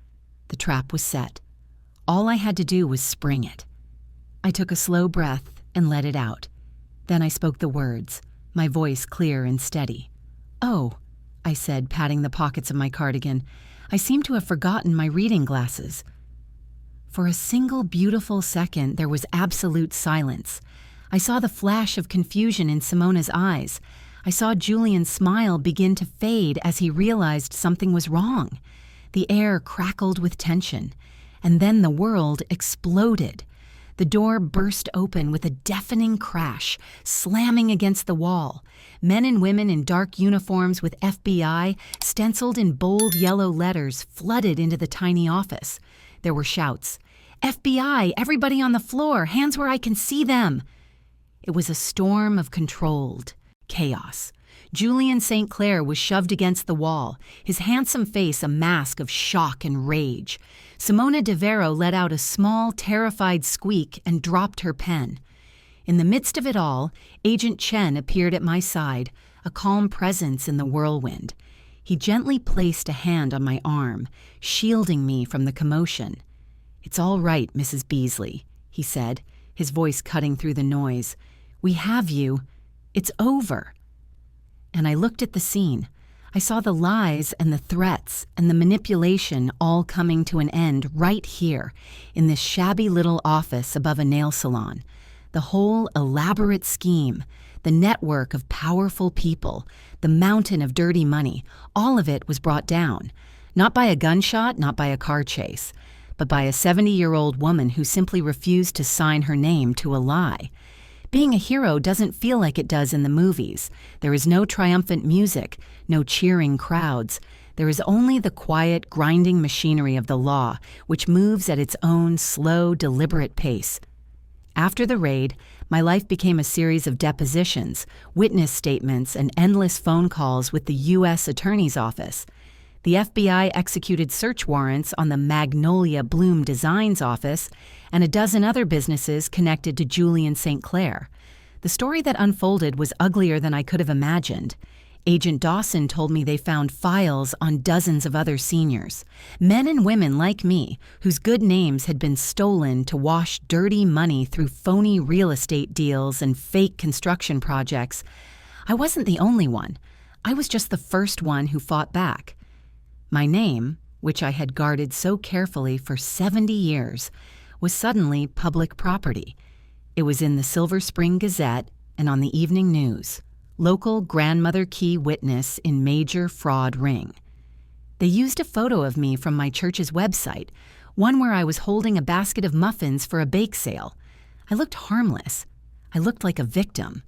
The trap was set. All I had to do was spring it. I took a slow breath and let it out. Then I spoke the words, my voice clear and steady. "Oh," I said, patting the pockets of my cardigan, "I seem to have forgotten my reading glasses." For a single beautiful second, there was absolute silence. I saw the flash of confusion in Simona's eyes. I saw Julian's smile begin to fade as he realized something was wrong. The air crackled with tension, and then the world exploded. The door burst open with a deafening crash, slamming against the wall. Men and women in dark uniforms with FBI, stenciled in bold yellow letters, flooded into the tiny office. There were shouts. "FBI! Everybody on the floor! Hands where I can see them!" It was a storm of controlled chaos. Julian St. Clair was shoved against the wall, his handsome face a mask of shock and rage. Simona Devereaux let out a small, terrified squeak and dropped her pen. In the midst of it all, Agent Chen appeared at my side, a calm presence in the whirlwind. He gently placed a hand on my arm, shielding me from the commotion. "It's all right, Mrs. Beasley," he said, his voice cutting through the noise. "We have you. It's over." And I looked at the scene. I saw the lies and the threats and the manipulation all coming to an end right here, in this shabby little office above a nail salon. The whole elaborate scheme, the network of powerful people, the mountain of dirty money, all of it was brought down. Not by a gunshot, not by a car chase, but by a 70-year-old woman who simply refused to sign her name to a lie. Being a hero doesn't feel like it does in the movies. There is no triumphant music, no cheering crowds. There is only the quiet, grinding machinery of the law, which moves at its own slow, deliberate pace. After the raid, my life became a series of depositions, witness statements, and endless phone calls with the U.S. Attorney's Office. The FBI executed search warrants on the Magnolia Bloom Designs office and a dozen other businesses connected to Julian St. Clair. The story that unfolded was uglier than I could have imagined. Agent Dawson told me they found files on dozens of other seniors, men and women like me, whose good names had been stolen to wash dirty money through phony real estate deals and fake construction projects. I wasn't the only one. I was just the first one who fought back. My name, which I had guarded so carefully for 70 years, was suddenly public property. It was in the Silver Spring Gazette and on the evening news. Local grandmother key witness in major fraud ring. They used a photo of me from my church's website, one where I was holding a basket of muffins for a bake sale. I looked harmless. I looked like a victim.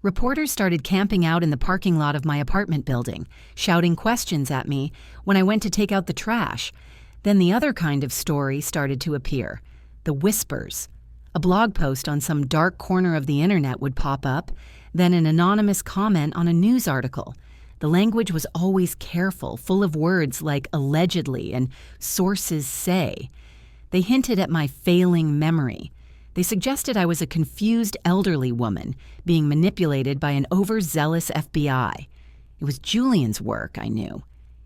Reporters started camping out in the parking lot of my apartment building, shouting questions at me when I went to take out the trash. Then the other kind of story started to appear, the whispers. A blog post on some dark corner of the internet would pop up, then an anonymous comment on a news article. The language was always careful, full of words like allegedly and sources say. They hinted at my failing memory. They suggested I was a confused elderly woman being manipulated by an overzealous FBI. It was Julian's work, I knew.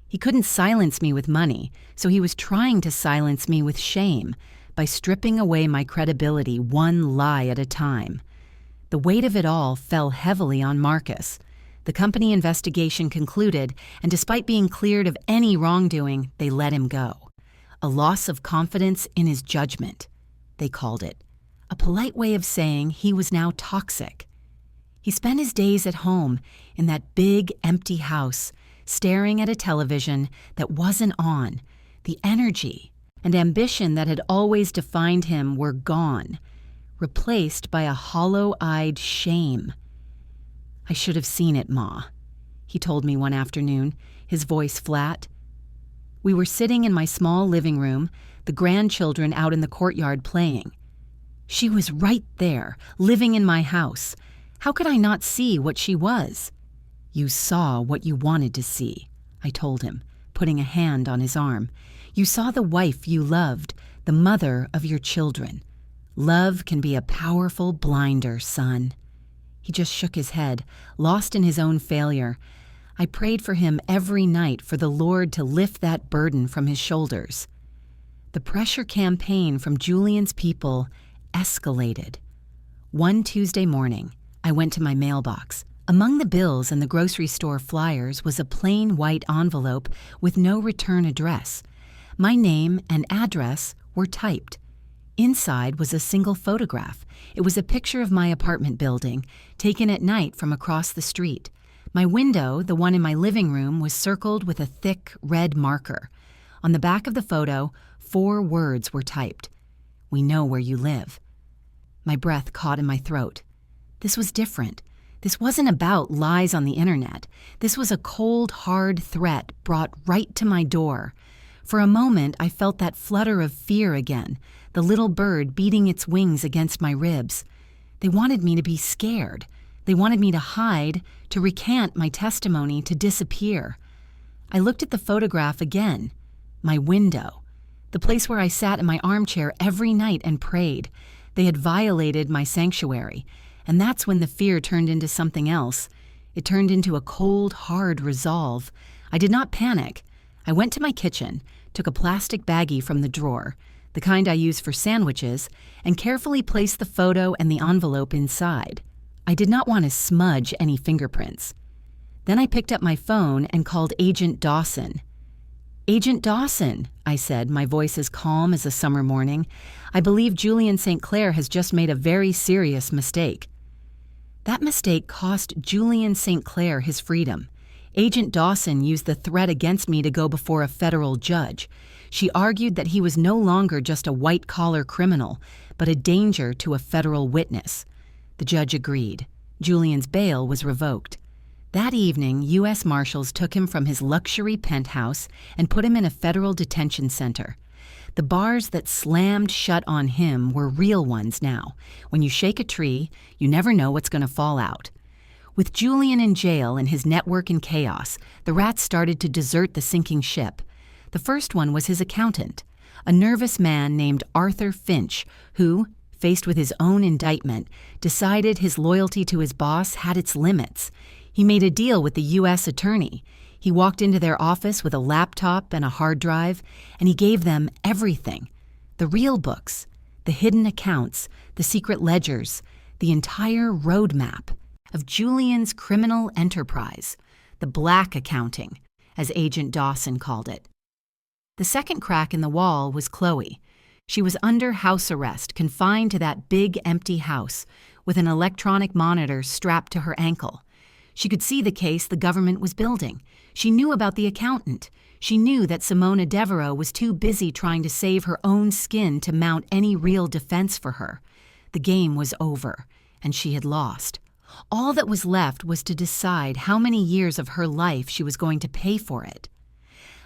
He couldn't silence me with money, so he was trying to silence me with shame by stripping away my credibility one lie at a time. The weight of it all fell heavily on Marcus. The company investigation concluded, and despite being cleared of any wrongdoing, they let him go. A loss of confidence in his judgment, they called it. A polite way of saying he was now toxic. He spent his days at home in that big, empty house, staring at a television that wasn't on. The energy and ambition that had always defined him were gone, replaced by a hollow-eyed shame. "I should have seen it, Ma," he told me one afternoon, his voice flat. We were sitting in my small living room, the grandchildren out in the courtyard playing. She was right there, living in my house. How could I not see what she was? "You saw what you wanted to see," I told him, putting a hand on his arm. "You saw the wife you loved, the mother of your children. Love can be a powerful blinder, son." He just shook his head, lost in his own failure. I prayed for him every night for the Lord to lift that burden from his shoulders. The pressure campaign from Julian's people escalated. One Tuesday morning, I went to my mailbox. Among the bills and the grocery store flyers was a plain white envelope with no return address. My name and address were typed. Inside was a single photograph. It was a picture of my apartment building, taken at night from across the street. My window, the one in my living room, was circled with a thick red marker. On the back of the photo, 4 words were typed. "We know where you live." My breath caught in my throat. This was different. This wasn't about lies on the internet. This was a cold, hard threat brought right to my door. For a moment, I felt that flutter of fear again, the little bird beating its wings against my ribs. They wanted me to be scared. They wanted me to hide, to recant my testimony, to disappear. I looked at the photograph again. My window. The place where I sat in my armchair every night and prayed. They had violated my sanctuary. And that's when the fear turned into something else. It turned into a cold, hard resolve. I did not panic. I went to my kitchen, took a plastic baggie from the drawer, the kind I use for sandwiches, and carefully placed the photo and the envelope inside. I did not want to smudge any fingerprints. Then I picked up my phone and called Agent Dawson. "Agent Dawson," I said, my voice as calm as a summer morning, "I believe Julian St. Clair has just made a very serious mistake." That mistake cost Julian St. Clair his freedom. Agent Dawson used the threat against me to go before a federal judge. She argued that he was no longer just a white-collar criminal, but a danger to a federal witness. The judge agreed. Julian's bail was revoked. That evening, U.S. Marshals took him from his luxury penthouse and put him in a federal detention center. The bars that slammed shut on him were real ones now. When you shake a tree, you never know what's going to fall out. With Julian in jail and his network in chaos, the rats started to desert the sinking ship. The first one was his accountant, a nervous man named Arthur Finch, who, faced with his own indictment, decided his loyalty to his boss had its limits. He made a deal with the U.S. attorney. He walked into their office with a laptop and a hard drive, and he gave them everything. The real books, the hidden accounts, the secret ledgers, the entire roadmap of Julian's criminal enterprise, the black accounting, as Agent Dawson called it. The second crack in the wall was Chloe. She was under house arrest, confined to that big empty house, with an electronic monitor strapped to her ankle. She could see the case the government was building. She knew about the accountant. She knew that Simona Devereaux was too busy trying to save her own skin to mount any real defense for her. The game was over, and she had lost. All that was left was to decide how many years of her life she was going to pay for it.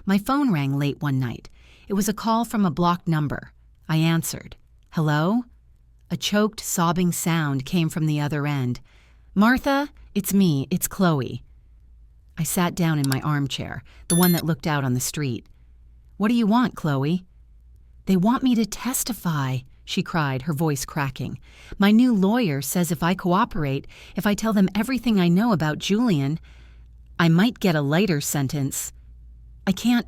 My phone rang late one night. It was a call from a blocked number. I answered. Hello? A choked, sobbing sound came from the other end. Martha, it's me, it's Chloe. I sat down in my armchair, the one that looked out on the street. What do you want, Chloe? They want me to testify, she cried, her voice cracking. My new lawyer says if I cooperate, if I tell them everything I know about Julian, I might get a lighter sentence. I can't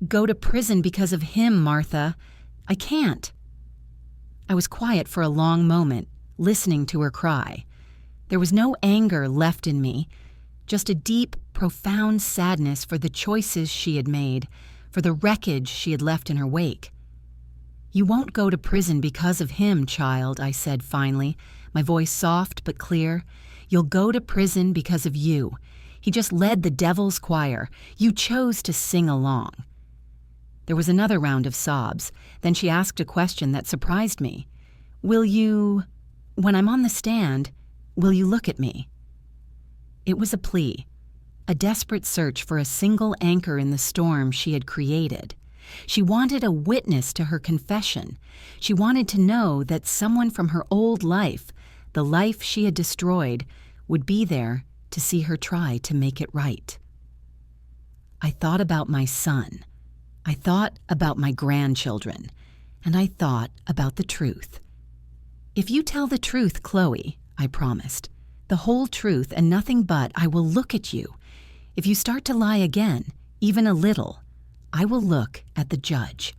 go to prison because of him, Martha. I can't. I was quiet for a long moment, listening to her cry. There was no anger left in me, just a deep, profound sadness for the choices she had made, for the wreckage she had left in her wake. You won't go to prison because of him, child, I said finally, my voice soft but clear. You'll go to prison because of you. He just led the devil's choir. You chose to sing along. There was another round of sobs. Then she asked a question that surprised me. Will you, when I'm on the stand, will you look at me? It was a plea, a desperate search for a single anchor in the storm she had created. She wanted a witness to her confession. She wanted to know that someone from her old life, the life she had destroyed, would be there to see her try to make it right. I thought about my son. I thought about my grandchildren. And I thought about the truth. If you tell the truth, Chloe, I promised, the whole truth and nothing but, I will look at you. If you start to lie again, even a little, I will look at the judge.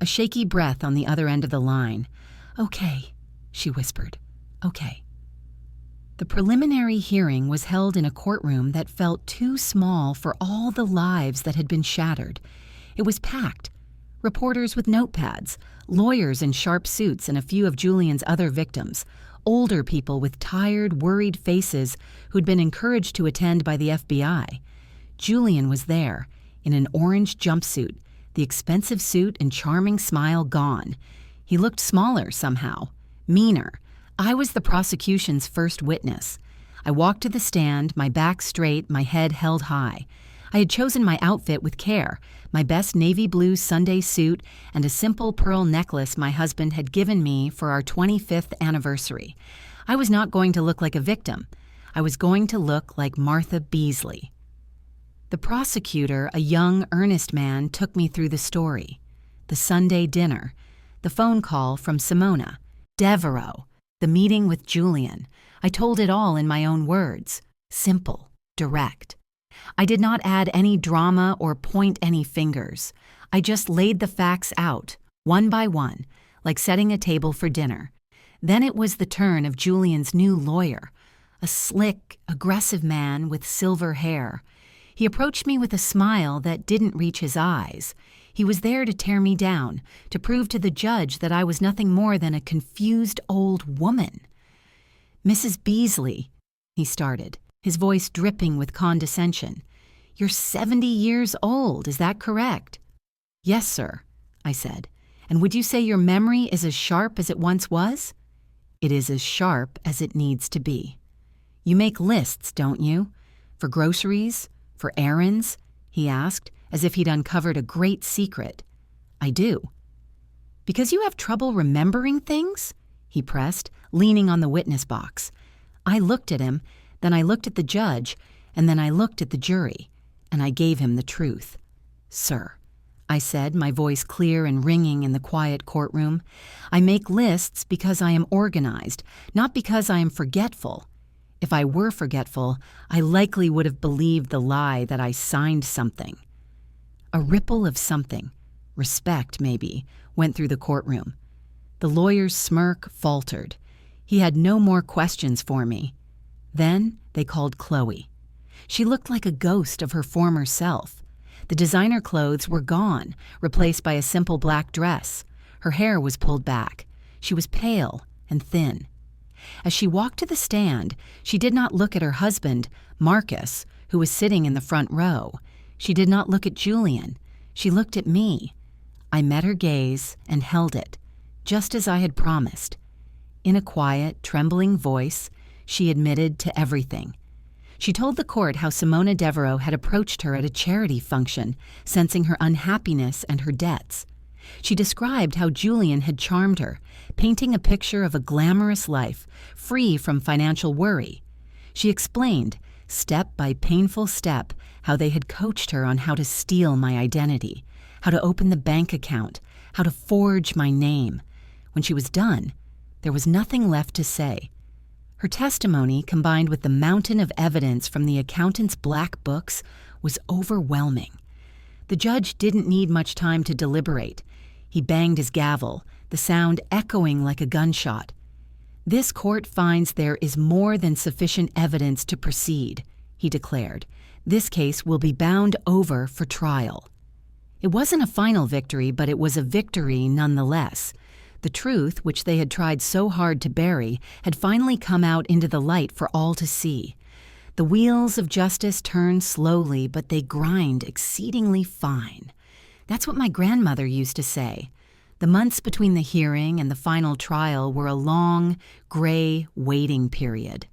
A shaky breath on the other end of the line. Okay, she whispered. Okay. The preliminary hearing was held in a courtroom that felt too small for all the lives that had been shattered. It was packed. Reporters with notepads, lawyers in sharp suits, and a few of Julian's other victims, older people with tired, worried faces who'd been encouraged to attend by the FBI. Julian was there, in an orange jumpsuit, the expensive suit and charming smile gone. He looked smaller somehow, meaner. I was the prosecution's first witness. I walked to the stand, my back straight, my head held high. I had chosen my outfit with care, my best navy blue Sunday suit and a simple pearl necklace my husband had given me for our 25th anniversary. I was not going to look like a victim. I was going to look like Martha Beasley. The prosecutor, a young, earnest man, took me through the story. The Sunday dinner, the phone call from Simona, Devereaux, the meeting with Julian. I told it all in my own words. Simple, direct. I did not add any drama or point any fingers. I just laid the facts out, one by one, like setting a table for dinner. Then it was the turn of Julian's new lawyer, a slick, aggressive man with silver hair. He approached me with a smile that didn't reach his eyes. He was there to tear me down, to prove to the judge that I was nothing more than a confused old woman. Mrs. Beasley, he started, his voice dripping with condescension. You're 70 years old, is that correct? Yes, sir, I said. And would you say your memory is as sharp as it once was? It is as sharp as it needs to be. You make lists, don't you? For groceries? For errands? He asked, as if he'd uncovered a great secret. I do. Because you have trouble remembering things? He pressed, leaning on the witness box. I looked at him, then I looked at the judge, and then I looked at the jury, and I gave him the truth. Sir, I said, my voice clear and ringing in the quiet courtroom, I make lists because I am organized, not because I am forgetful. If I were forgetful, I likely would have believed the lie that I signed something. A ripple of something, respect maybe, went through the courtroom. The lawyer's smirk faltered. He had no more questions for me. Then they called Chloe. She looked like a ghost of her former self. The designer clothes were gone, replaced by a simple black dress. Her hair was pulled back. She was pale and thin. As she walked to the stand, she did not look at her husband, Marcus, who was sitting in the front row. She did not look at Julian. She looked at me. I met her gaze and held it, just as I had promised. In a quiet, trembling voice, she admitted to everything. She told the court how Simona Devereaux had approached her at a charity function, sensing her unhappiness and her debts. She described how Julian had charmed her, painting a picture of a glamorous life, free from financial worry. She explained, step by painful step, how they had coached her on how to steal my identity, how to open the bank account, how to forge my name. When she was done, there was nothing left to say. Her testimony, combined with the mountain of evidence from the accountant's black books, was overwhelming. The judge didn't need much time to deliberate. He banged his gavel, the sound echoing like a gunshot. "This court finds there is more than sufficient evidence to proceed," he declared. "This case will be bound over for trial." It wasn't a final victory, but it was a victory nonetheless. The truth, which they had tried so hard to bury, had finally come out into the light for all to see. The wheels of justice turn slowly, but they grind exceedingly fine. That's what my grandmother used to say. The months between the hearing and the final trial were a long, gray waiting period.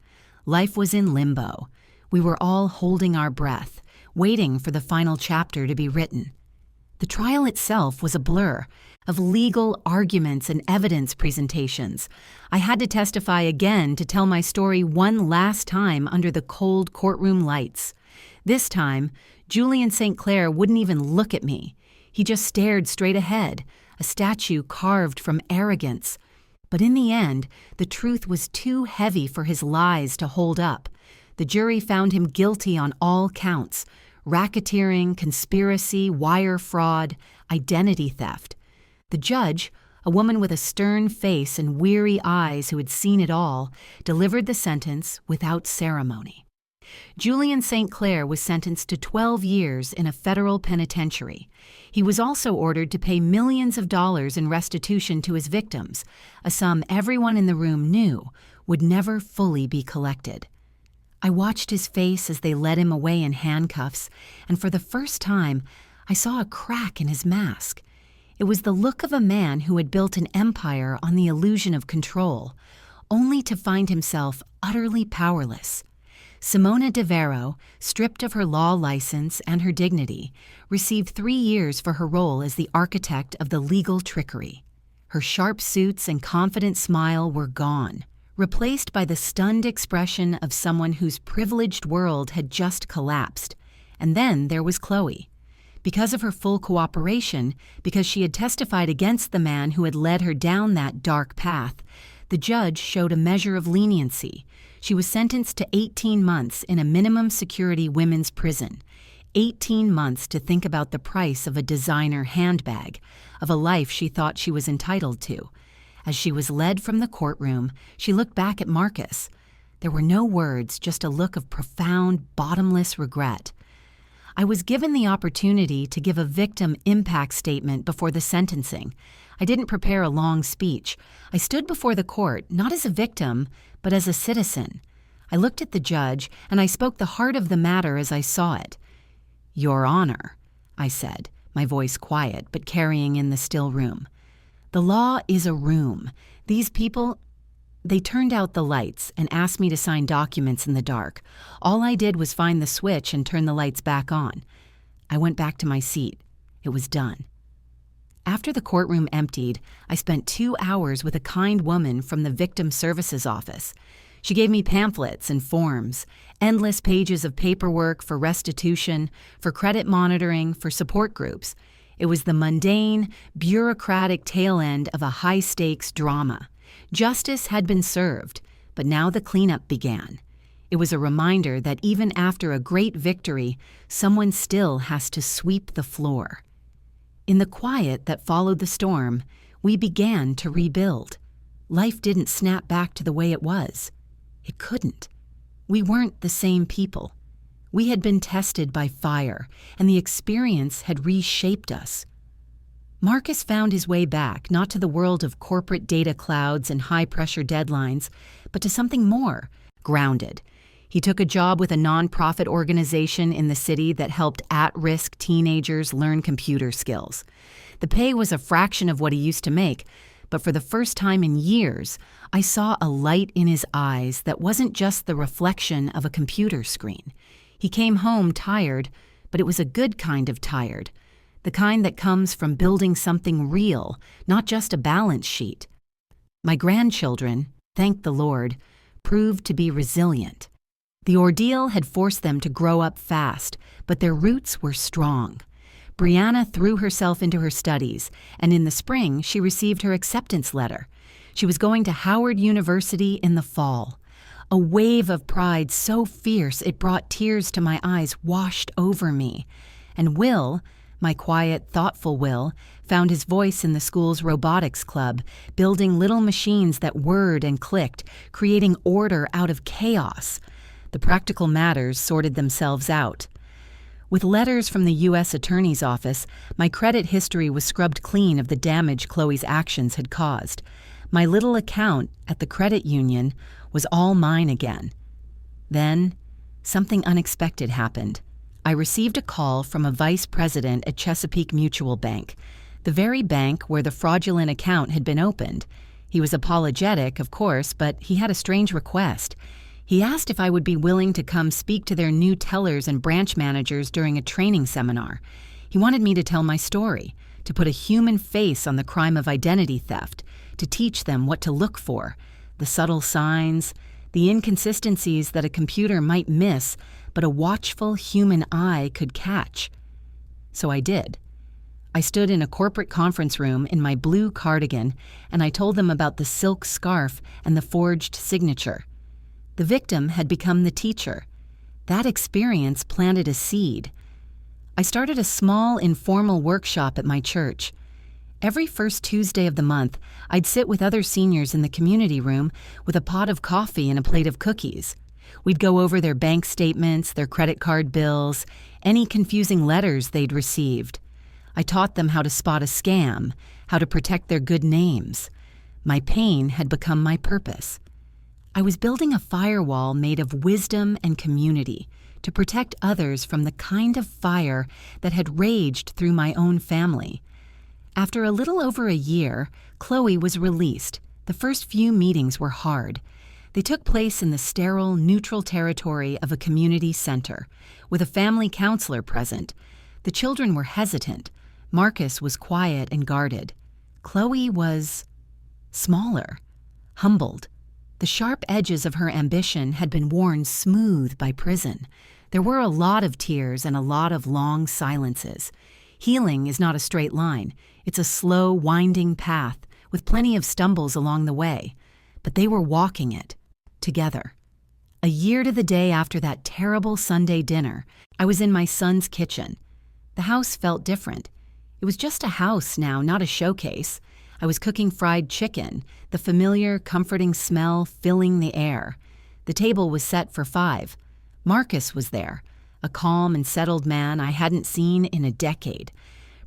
Life was in limbo. We were all holding our breath, waiting for the final chapter to be written. The trial itself was a blur of legal arguments and evidence presentations. I had to testify again to tell my story one last time under the cold courtroom lights. This time, Julian St. Clair wouldn't even look at me. He just stared straight ahead, a statue carved from arrogance. But in the end, the truth was too heavy for his lies to hold up. The jury found him guilty on all counts: racketeering, conspiracy, wire fraud, identity theft. The judge, a woman with a stern face and weary eyes who had seen it all, delivered the sentence without ceremony. Julian St. Clair was sentenced to 12 years in a federal penitentiary. He was also ordered to pay millions of dollars in restitution to his victims, a sum everyone in the room knew would never fully be collected. I watched his face as they led him away in handcuffs, and for the first time, I saw a crack in his mask. It was the look of a man who had built an empire on the illusion of control, only to find himself utterly powerless. Simona Devereaux, stripped of her law license and her dignity, received 3 years for her role as the architect of the legal trickery. Her sharp suits and confident smile were gone, replaced by the stunned expression of someone whose privileged world had just collapsed. And then there was Chloe. Because of her full cooperation, because she had testified against the man who had led her down that dark path, the judge showed a measure of leniency. She was sentenced to 18 months in a minimum security women's prison. 18 months to think about the price of a designer handbag, of a life she thought she was entitled to. As she was led from the courtroom, she looked back at Marcus. There were no words, just a look of profound, bottomless regret. I was given the opportunity to give a victim impact statement before the sentencing. I didn't prepare a long speech. I stood before the court, not as a victim, but as a citizen. I looked at the judge, and I spoke the heart of the matter as I saw it. "Your Honor," I said, my voice quiet, but carrying in the still room. "The law is a room. These people..." They turned out the lights and asked me to sign documents in the dark. All I did was find the switch and turn the lights back on. I went back to my seat. It was done. After the courtroom emptied, I spent 2 hours with a kind woman from the Victim Services Office. She gave me pamphlets and forms, endless pages of paperwork for restitution, for credit monitoring, for support groups. It was the mundane, bureaucratic tail end of a high-stakes drama. Justice had been served, but now the cleanup began. It was a reminder that even after a great victory, someone still has to sweep the floor. In the quiet that followed the storm, we began to rebuild. Life didn't snap back to the way it was. It couldn't. We weren't the same people. We had been tested by fire, and the experience had reshaped us. Marcus found his way back, not to the world of corporate data clouds and high-pressure deadlines, but to something more, grounded. He took a job with a nonprofit organization in the city that helped at-risk teenagers learn computer skills. The pay was a fraction of what he used to make, but for the first time in years, I saw a light in his eyes that wasn't just the reflection of a computer screen. He came home tired, but it was a good kind of tired, the kind that comes from building something real, not just a balance sheet. My grandchildren, thank the Lord, proved to be resilient. The ordeal had forced them to grow up fast, but their roots were strong. Brianna threw herself into her studies, and in the spring she received her acceptance letter. She was going to Howard University in the fall. A wave of pride so fierce it brought tears to my eyes washed over me. And Will, my quiet, thoughtful Will, found his voice in the school's robotics club, building little machines that whirred and clicked, creating order out of chaos. The practical matters sorted themselves out. With letters from the U.S. Attorney's Office, my credit history was scrubbed clean of the damage Chloe's actions had caused. My little account at the credit union was all mine again. Then, something unexpected happened. I received a call from a vice president at Chesapeake Mutual Bank, the very bank where the fraudulent account had been opened. He was apologetic, of course, but he had a strange request. He asked if I would be willing to come speak to their new tellers and branch managers during a training seminar. He wanted me to tell my story, to put a human face on the crime of identity theft, to teach them what to look for, the subtle signs, the inconsistencies that a computer might miss, but a watchful human eye could catch. So I did. I stood in a corporate conference room in my blue cardigan, and I told them about the silk scarf and the forged signature. The victim had become the teacher. That experience planted a seed. I started a small, informal workshop at my church. Every first Tuesday of the month, I'd sit with other seniors in the community room with a pot of coffee and a plate of cookies. We'd go over their bank statements, their credit card bills, any confusing letters they'd received. I taught them how to spot a scam, how to protect their good names. My pain had become my purpose. I was building a firewall made of wisdom and community to protect others from the kind of fire that had raged through my own family. After a little over a year, Chloe was released. The first few meetings were hard. They took place in the sterile, neutral territory of a community center, with a family counselor present. The children were hesitant. Marcus was quiet and guarded. Chloe was smaller, humbled. The sharp edges of her ambition had been worn smooth by prison. There were a lot of tears and a lot of long silences. Healing is not a straight line. It's a slow, winding path with plenty of stumbles along the way. But they were walking it, together. A year to the day after that terrible Sunday dinner, I was in my son's kitchen. The house felt different. It was just a house now, not a showcase. I was cooking fried chicken, the familiar, comforting smell filling the air. The table was set for 5. Marcus was there, a calm and settled man I hadn't seen in a decade.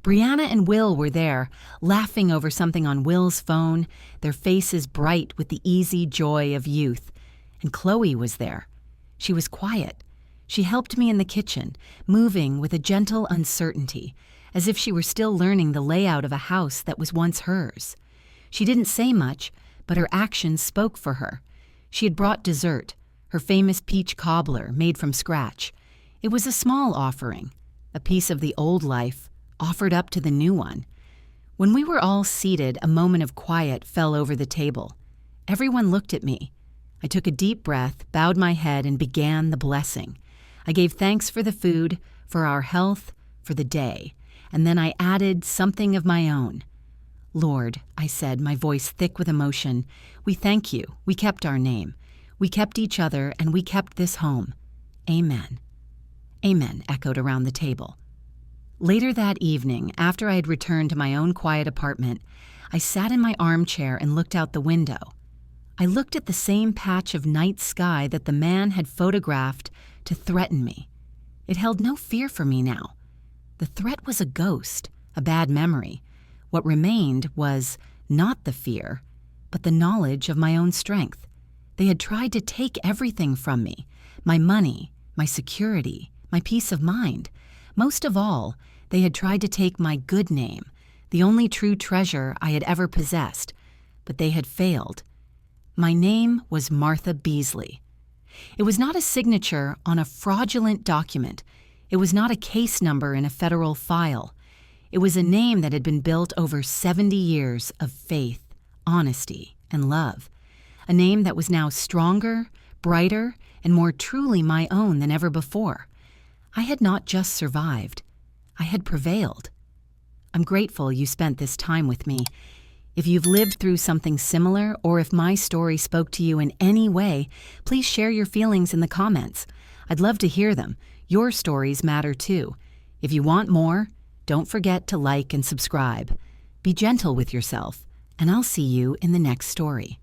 Brianna and Will were there, laughing over something on Will's phone, their faces bright with the easy joy of youth. And Chloe was there. She was quiet. She helped me in the kitchen, moving with a gentle uncertainty, as if she were still learning the layout of a house that was once hers. She didn't say much, but her actions spoke for her. She had brought dessert, her famous peach cobbler made from scratch. It was a small offering, a piece of the old life offered up to the new one. When we were all seated, a moment of quiet fell over the table. Everyone looked at me. I took a deep breath, bowed my head, and began the blessing. I gave thanks for the food, for our health, for the day. And then I added something of my own. Lord, I said, my voice thick with emotion, we thank you. We kept our name. We kept each other, and we kept this home. Amen. Amen echoed around the table. Later that evening, after I had returned to my own quiet apartment, I sat in my armchair and looked out the window. I looked at the same patch of night sky that the man had photographed to threaten me. It held no fear for me now. The threat was a ghost, a bad memory. What remained was not the fear, but the knowledge of my own strength. They had tried to take everything from me, my money, my security, my peace of mind. Most of all, they had tried to take my good name, the only true treasure I had ever possessed, but they had failed. My name was Martha Beasley. It was not a signature on a fraudulent document. It was not a case number in a federal file. It was a name that had been built over 70 years of faith, honesty, and love. A name that was now stronger, brighter, and more truly my own than ever before. I had not just survived. I had prevailed. I'm grateful you spent this time with me. If you've lived through something similar, or if my story spoke to you in any way, please share your feelings in the comments. I'd love to hear them. Your stories matter too. If you want more, don't forget to like and subscribe. Be gentle with yourself, and I'll see you in the next story.